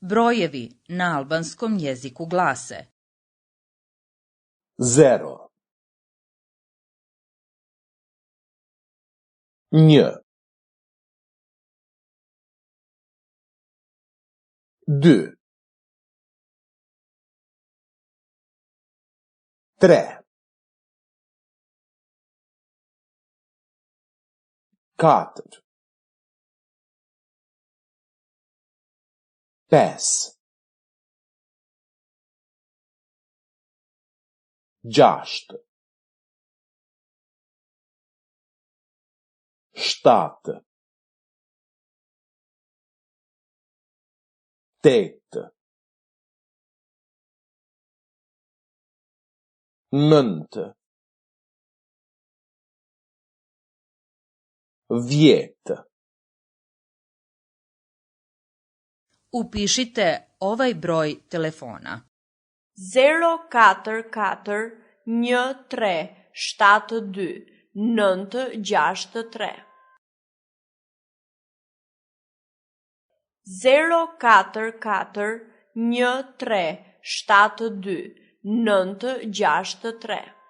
Brojevi na albanskom jeziku glase 0 një 2 3 4 5 6 7 8 9 10 Upišite ovaj broj telefona 044 1372 963 044 1372 963